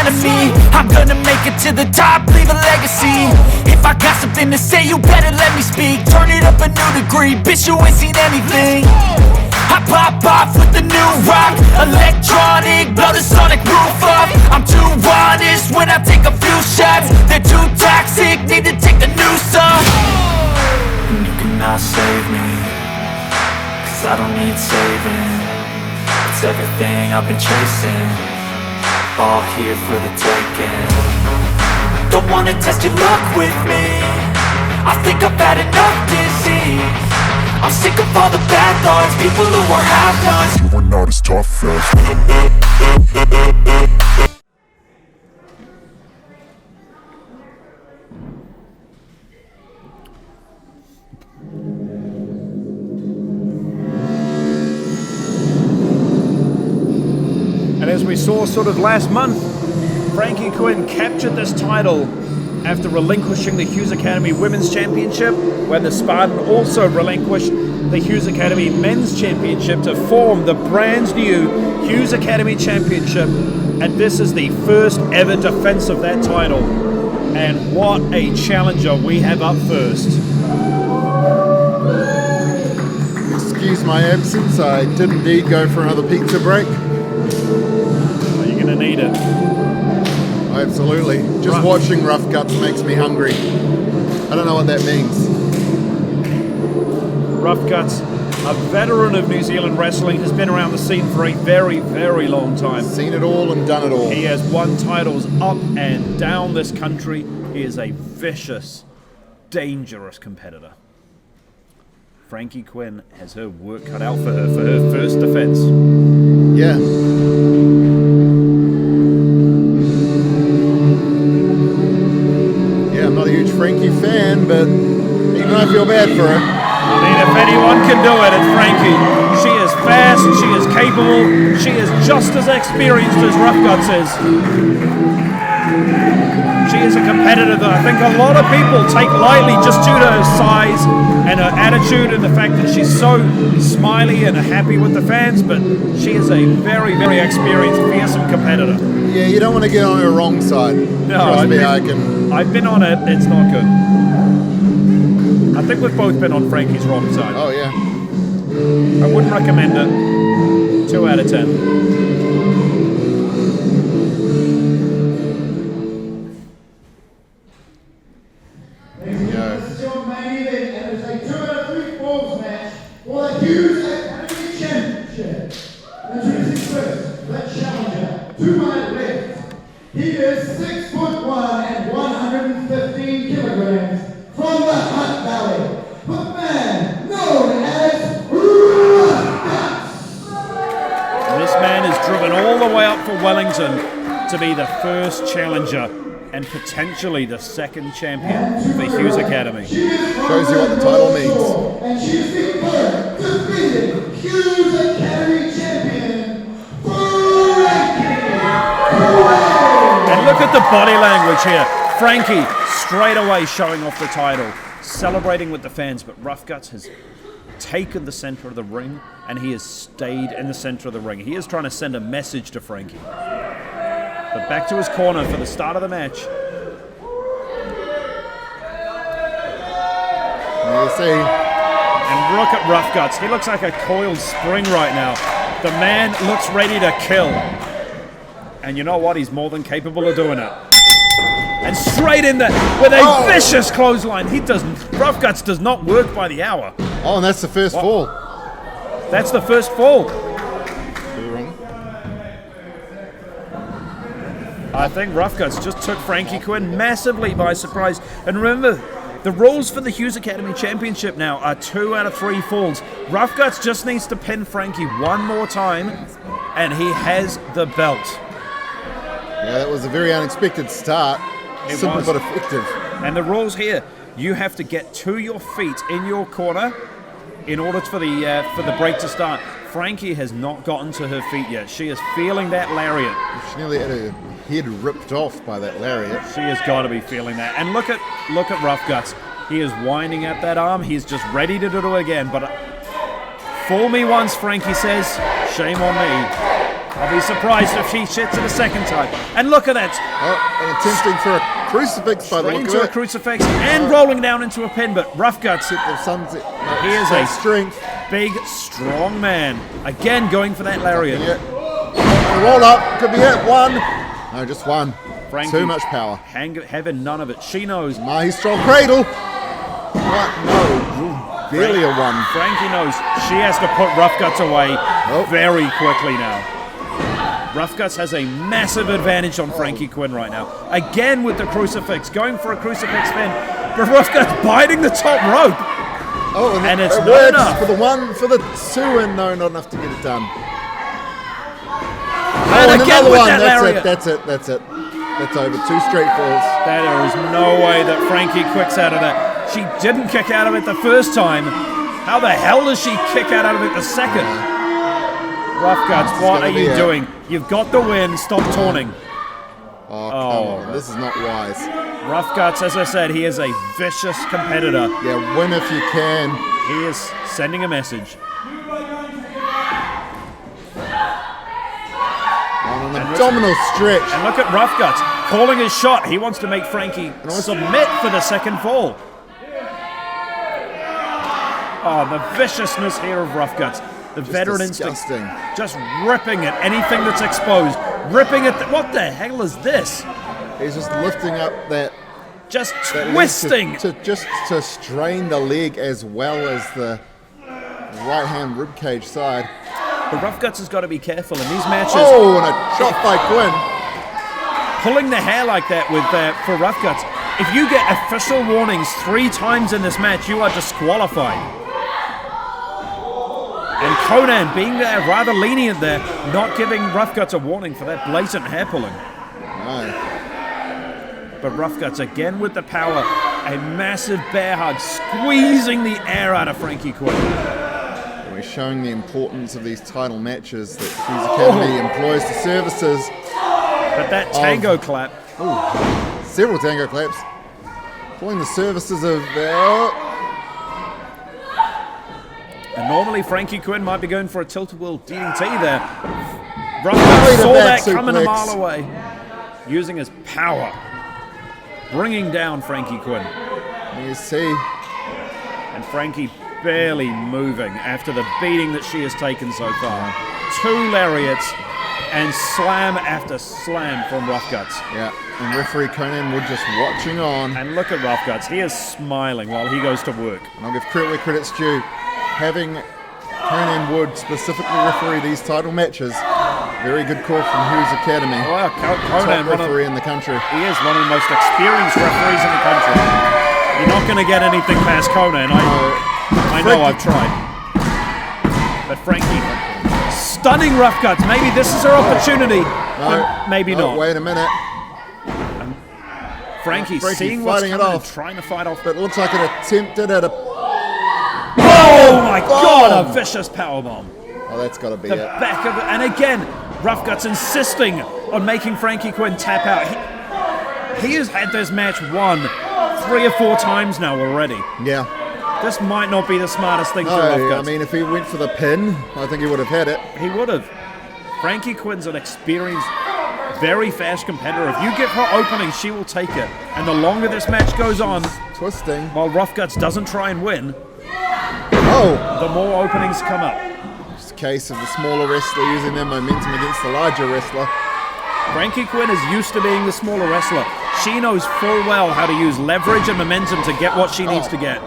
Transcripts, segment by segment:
front of me. I'm gonna make it to the top, leave a legacy. If I got something to say, you better let me speak. Turn it up a new degree, bitch, you ain't seen anything. I pop off with the new rock, electronic, blow the sonic roof up. I'm too honest when I take a few shots. They're too toxic, need to take the noose off. You cannot save me, cause I don't need saving. It's everything I've been chasing, all here for the taking. Don't wanna test your luck with me, I think I've had enough disease. I'm sick of all the bad thoughts, people who are half-nots. You are not as tough as. And as we saw sort of last month, Frankie Quinn captured this title after relinquishing the Hughes Academy Women's Championship, where the Spartan also relinquished the Hughes Academy Men's Championship to form the brand new Hughes Academy Championship. And this is the first ever defense of that title. And what a challenger we have up first. Excuse my absence, I did indeed go for another pizza break. Are you going to need it? Absolutely. Just watching Rufguts makes me hungry. I don't know what that means. Rufguts, a veteran of New Zealand wrestling, has been around the scene for a very, very long time. Seen it all and done it all. He has won titles up and down this country. He is a vicious, dangerous competitor. Frankie Quinn has her work cut out for her first defense. Yeah. I'm not a huge Frankie fan, but even I feel bad for her. I mean, if anyone can do it, it's Frankie. She is fast, she is capable, she is just as experienced as Rufguts is. She is a competitor that I think a lot of people take lightly just due to her size and her attitude and the fact that she's so smiley and happy with the fans, but she is a very, very experienced, fearsome competitor. Yeah, you don't want to get on her wrong side. No, I've been on it, it's not good. I think we've both been on Frankie's wrong side. Oh, yeah. I wouldn't recommend it. 2 out of 10. This is your main event, and it's a 2 out of 3 falls match for the Hughes Academy Championship. Introducing first, the challenger, to my left. He is 6'1" and 115 kilograms from the Hutt Valley. The man known as Rufguts. This man is driven all the way up for Wellington to be the first challenger and potentially the second champion for Hughes Academy. Shows you what the title means. And she's the current defeated Hughes Academy champion, Frankie Quinn. And look at the body language here. Frankie straight away showing off the title, celebrating with the fans, but Rufguts has taken the center of the ring and he has stayed in the center of the ring. He is trying to send a message to Frankie. But back to his corner for the start of the match. You see. And look at Rufguts. He looks like a coiled spring right now. The man looks ready to kill. And you know what? He's more than capable of doing it. And straight in there with a vicious clothesline. Rufguts does not work by the hour. Oh, and that's the first fall. That's the first fall. I think Rufguts just took Frankie Quinn massively by surprise. And remember, the rules for the Hughes Academy Championship now are 2 out of 3 falls. Rufguts just needs to pin Frankie one more time, and he has the belt. Yeah, that was a very unexpected start. Simple but effective. And the rules here, you have to get to your feet in your corner in order for the break to start. Frankie has not gotten to her feet yet. She is feeling that lariat. She nearly had her head ripped off by that lariat. She has got to be feeling that. And look at Rufguts. He is winding at that arm. He's just ready to do it again. But fool me once, Frankie says. Shame on me. I'll be surprised if she shits it a second time. And look at that. And attempting for a crucifix by the Straight look into of a it. crucifix and rolling down into a pin, but Rufguts, The sunset. he is a strength. big, strong man. Again, going for that lariat. Yeah. The roll up could be it. One. No, just one. Frankie, Too much power. Having none of it. She knows. Maestro cradle. What? No. Barely a one. Frankie knows she has to put Rufguts away very quickly now. Rufguts has a massive advantage on Frankie Quinn right now. Again with the crucifix, going for a crucifix spin, but Rufguts biting the top rope. Oh, And it's it not works enough. for the one, for the two, and no, not enough to get it done. And again another with one. that lariat. That's it. That's over. 2 straight falls. There is no way that Frankie quicks out of that. She didn't kick out of it the first time. How the hell does she kick out of it the second? Rufguts, what are you doing? You've got the win. Stop taunting. Oh, come on. This is not wise. Rufguts, as I said, he is a vicious competitor. Yeah, win if you can. He is sending a message. On an abdominal stretch. And look at Rufguts calling his shot. He wants to make Frankie submit for the second fall. Oh, the viciousness here of Rufguts. The veteran instinct. Just ripping at anything that's exposed. Ripping at what the hell is this? He's just lifting up that. Just that leg twisting. to strain the leg as well as the right hand ribcage side. But Rufguts has got to be careful in these matches. Oh, and a shot by Quinn. Pulling the hair like that with for Rufguts. If you get official warnings 3 times in this match, you are disqualified. And Conan being there rather lenient there, not giving Rufguts a warning for that blatant hair pulling. No. But Rufguts again with the power, a massive bear hug, squeezing the air out of Frankie Quinn. We're showing the importance of these title matches that Hughes Academy employs the services. But that tango clap. Several tango claps. Pulling the services of And normally Frankie Quinn might be going for a tilt-a-whirl DDT there. Rufguts saw that coming a mile away. Using his power. Bringing down Frankie Quinn. You see. And Frankie barely moving after the beating that she has taken so far. 2 lariats and slam after slam from Rufguts. Yeah, and referee Conan Wood just watching on. And look at Rufguts. He is smiling while he goes to work. And I'll give credit where credit's due. Having Conan Wood specifically referee these title matches, very good call from Hughes Academy. Well, Conan, top referee in the country. He is one of the most experienced referees in the country. You're not going to get anything past Conan. I know I've tried. But Frankie, stunning Rufguts. Maybe this is her opportunity. But maybe not. Wait a minute. Frankie seeing what's coming and trying to fight off. But it looks like it attempted at a... Oh my God, a vicious powerbomb. Oh, that's got to be The it. back of it. And again, Rufguts insisting on making Frankie Quinn tap out. He has had this match won 3 or 4 times now already. Yeah. This might not be the smartest thing for No, Rufguts. I mean, if he went for the pin, I think he would have had it. He would have. Frankie Quinn's an experienced, very fast competitor. If you give her opening, she will take it. And the longer this match goes on, Twisting. while Rufguts doesn't try and win, the more openings come up. It's a case of the smaller wrestler using their momentum against the larger wrestler. Frankie Quinn is used to being the smaller wrestler. She knows full well how to use leverage and momentum to get what she needs to get.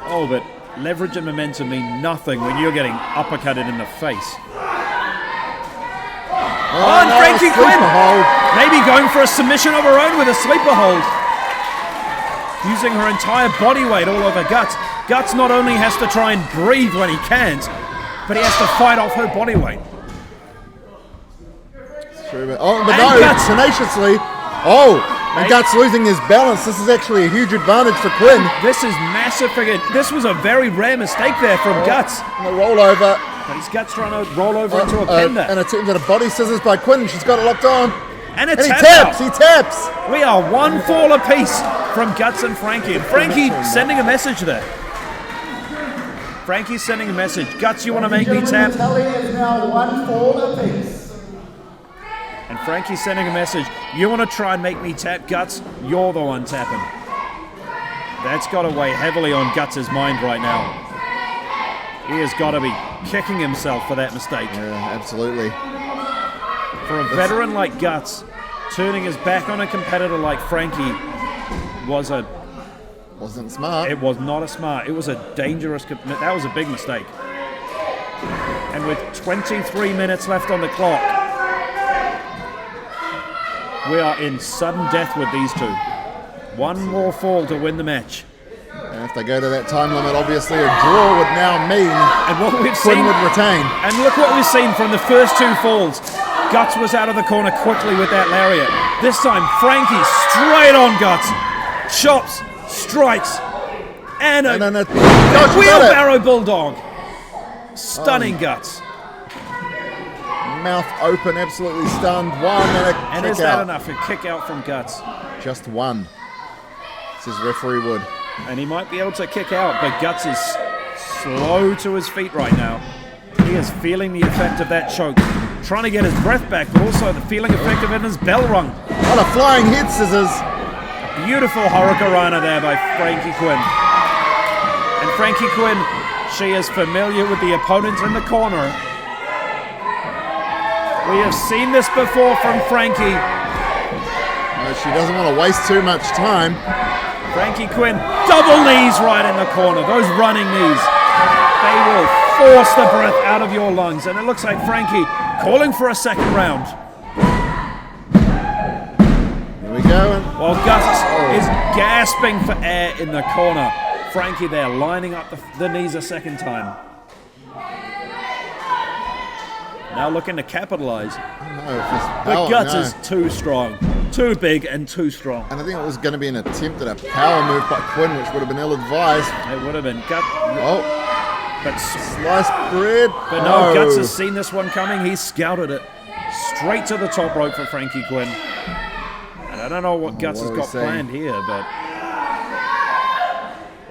Oh, but leverage and momentum mean nothing when you're getting uppercutted in the face. Oh, and no, Frankie Quinn hold. maybe going for a submission of her own with a sleeper hold. Using her entire body weight all over Guts. Guts not only has to try and breathe when he can't, but he has to fight off her body weight. Oh, but And no, Guts. tenaciously. Oh, and Guts losing his balance. This is actually a huge advantage for Quinn. This is massive for Guts. This was a very rare mistake there from Guts. And the rollover. But he's Guts trying to roll over into a pin there. And attempt at a body scissors by Quinn. She's got it locked on. And a And he tap taps. out. He taps. We are 1 fall apiece from Guts and Frankie. And Frankie sending a message there. Frankie's sending a message. Guts, you want to make me tap? The tally is now 1 fall apiece. Frankie's sending a message. You want to try and make me tap Guts? You're the one tapping. That's got to weigh heavily on Guts' mind right now. He has got to be kicking himself for that mistake. Yeah, absolutely. For a veteran like Guts, turning his back on a competitor like Frankie wasn't smart. It was not a smart. It was a dangerous. That was a big mistake. And with 23 minutes left on the clock, we are in sudden death with these two. One more fall to win the match. And if they go to that time limit, obviously a draw would now mean Quinn would retain. And look what we've seen from the first two falls. Guts was out of the corner quickly with that lariat. This time, Frankie straight on Guts. Chops, strikes, and a wheelbarrow bulldog. Stunning Guts. Mouth open, absolutely stunned. One and a is that enough? A kick out from Guts. Just one, says referee Wood. And he might be able to kick out, but Guts is slow to his feet right now. He is feeling the effect of that choke. Trying to get his breath back, but also the feeling effect of it in his bell rung. What a flying head scissors. Beautiful Hurricanrana there by Frankie Quinn. And Frankie Quinn, she is familiar with the opponent in the corner. We have seen this before from Frankie. She doesn't want to waste too much time. Frankie Quinn, double knees right in the corner. Those running knees, they will force the breath out of your lungs. And it looks like Frankie calling for a second round. Here we go. While Guts is gasping for air in the corner. Frankie there lining up the knees a second time. Now looking to capitalize. But Guts is too strong. Too big and too strong. And I think it was going to be an attempt at a power move by Quinn, which would have been ill-advised. It would have been. But sliced bread. But no, Guts has seen this one coming. He's scouted it. Straight to the top rope for Frankie Quinn. And I don't know what Guts has got planned here, but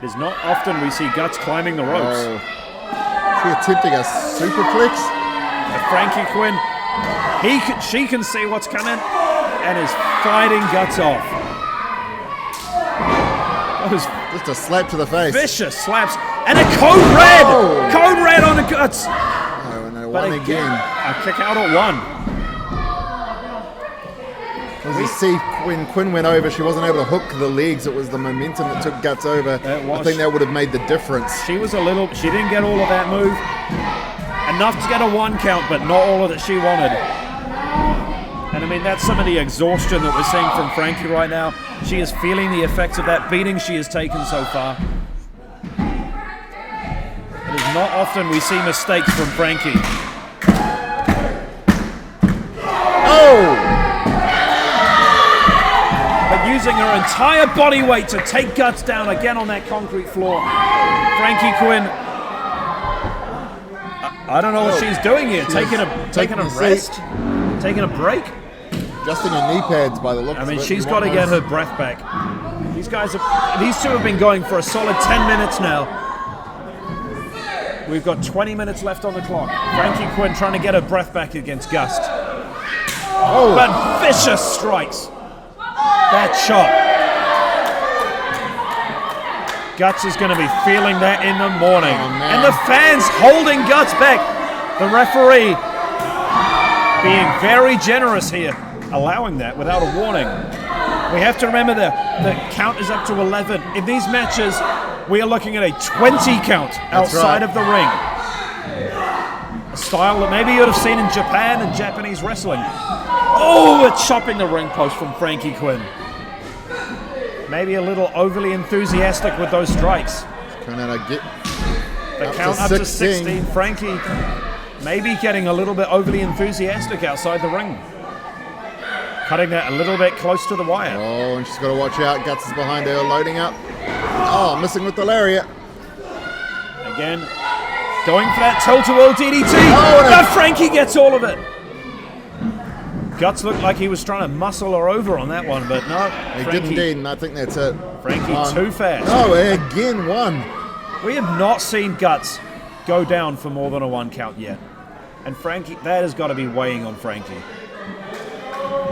it is not often we see Guts climbing the ropes. Is he attempting a superplex? But Frankie Quinn, she can see what's coming and is fighting Guts off. Just a slap to the face. Vicious slaps. And a code red! Oh. Code red on the Guts! Oh, and one again. A kick out at one. As you see, when Quinn went over, she wasn't able to hook the legs. It was the momentum that took Guts over. I think that would have made the difference. She didn't get all of that move. Enough to get a 1 count, but not all of it she wanted. And I mean, that's some of the exhaustion that we're seeing from Frankie right now. She is feeling the effects of that beating she has taken so far. It is not often we see mistakes from Frankie. Oh! But using her entire body weight to take Guts down again on that concrete floor. Frankie Quinn, I don't know what she's doing here. Taking a rest? Taking a break? Adjusting her knee pads by the look of it. I mean, she's got to get her breath back. These two have been going for a solid 10 minutes now. We've got 20 minutes left on the clock. Frankie Quinn trying to get her breath back against Gust. Oh. But vicious strikes. That shot. Guts is going to be feeling that in the morning. And the fans holding Guts back. The referee being very generous here, allowing that without a warning. We have to remember the count is up to 11. In these matches, we are looking at a 20 count outside of the ring. A style that maybe you'd have seen in Japan and Japanese wrestling. Oh, it's chopping the ring post from Frankie Quinn. Maybe a little overly enthusiastic with those strikes. The count up to 16. Frankie maybe getting a little bit overly enthusiastic outside the ring. Cutting that a little bit close to the wire. Oh, and she's got to watch out. Guts is behind her, loading up. Oh, missing with the lariat. Again, going for that tilt-a-whirl DDT. Oh, but Frankie gets all of it. Guts looked like he was trying to muscle her over on that one, but no. He did indeed, and I think that's it. Frankie too fast. Oh, again, one. We have not seen Guts go down for more than a 1 count yet. And Frankie, that has got to be weighing on Frankie.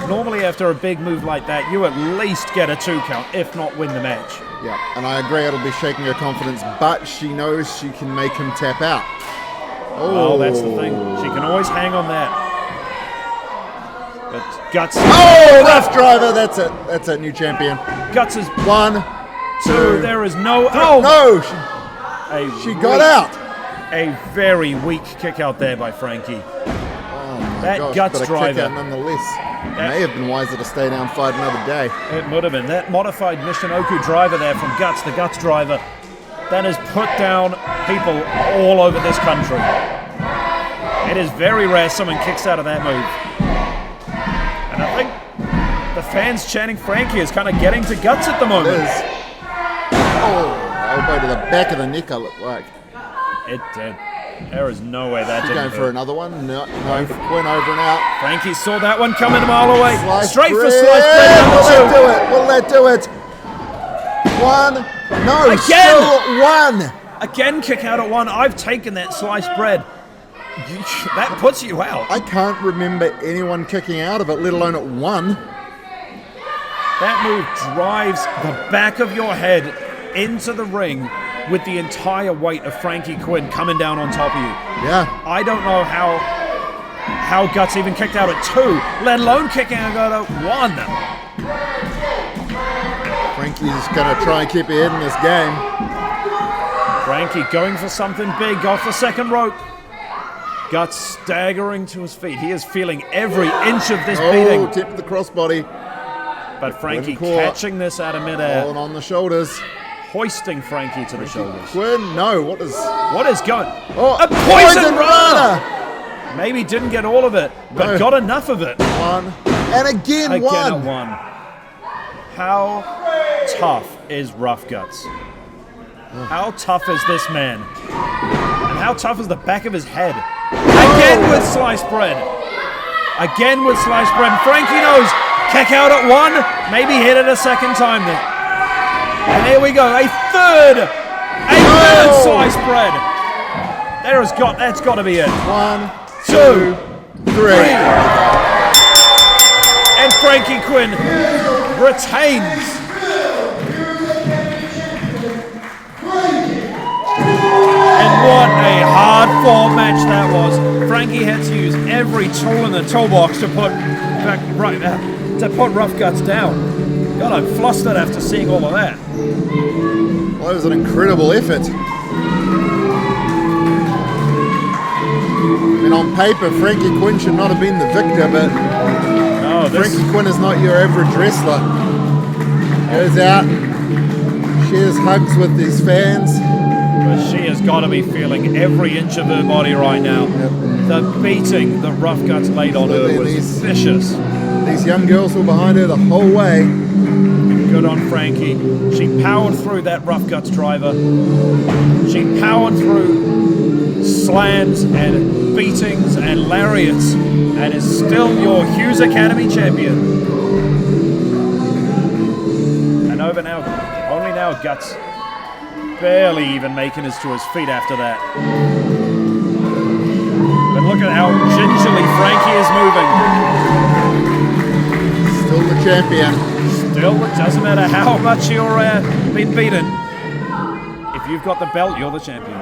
Normally after a big move like that, you at least get a 2 count, if not win the match. Yeah, and I agree it'll be shaking her confidence, but she knows she can make him tap out. Oh, that's the thing. She can always hang on that. But Guts. Oh, rough driver. That's it. That's it. New champion. Guts is 1, 2. There is no. No, she got out. A very weak kick out there by Frankie. That Gosh, Guts but a driver. kick out nonetheless. May have been wiser to stay down, fight another day. It would have been. That modified Michinoku driver there from Guts, the Guts driver, that has put down people all over this country. It is very rare someone kicks out of that move. And I think the fans chanting Frankie is kind of getting to Guts at the moment. It is. Oh, elbow to the back of the neck, I look like. It did. There is no way that She's didn't going for hurt. another one. No, Quinn over and out. Frankie saw that one coming a mile away. Straight for bread. slice bread number 2. Will that do it? 1. No, Again. still 1. Again, kick out at 1. I've taken that sliced bread. That puts you out. I can't remember anyone kicking out of it, let alone at 1. That move drives the back of your head into the ring with the entire weight of Frankie Quinn coming down on top of you. Yeah. I don't know how Guts even kicked out at 2, let alone kicking out at 1. Frankie's going to try and keep ahead in this game. Frankie going for something big off the second rope. Guts staggering to his feet. He is feeling every inch of this beating. Oh, tip the crossbody. But Frankie Quinn caught. catching this out of midair, Falling on the shoulders. hoisting Frankie to the shoulders. Quinn, no, what is going? Oh, A poison rana! Maybe didn't get all of it, but No. got enough of it. 1. And again, Again 1. at 1. How tough is Rufguts? How tough is this man? And how tough is the back of his head? Again with sliced bread. Again with sliced bread. And Frankie knows. Kick out at 1. Maybe hit it a second time then. And here we go. A third sliced bread. That's got to be it. 1, 2, 3. And Frankie Quinn retains. And what a hard-fought match that was. Frankie had to use every tool in the toolbox to put Rufguts down. God, I'm flustered after seeing all of that. Well, it was an incredible effort. I mean, on paper, Frankie Quinn should not have been the victor, but Frankie Quinn is not your average wrestler. Goes out, shares hugs with these fans. But she has got to be feeling every inch of her body right now. Yep. The beating that Rufguts laid on her was vicious. These young girls were behind her the whole way. Good on Frankie. She powered through that Rufguts driver. She powered through slams and beatings and lariats and is still your Hughes Academy champion. And over now, only now Guts barely even making it to his feet after that. But look at how gingerly Frankie is moving. Still the champion. Still, it doesn't matter how much you're been beaten. If you've got the belt, you're the champion.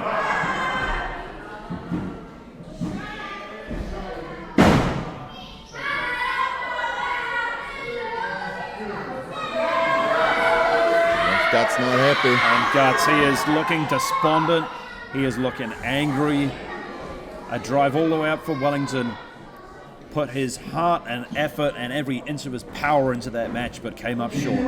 Guts not happy. And Guts, he is looking despondent. He is looking angry. A drive all the way up for Wellington. Put his heart and effort and every inch of his power into that match, but came up short.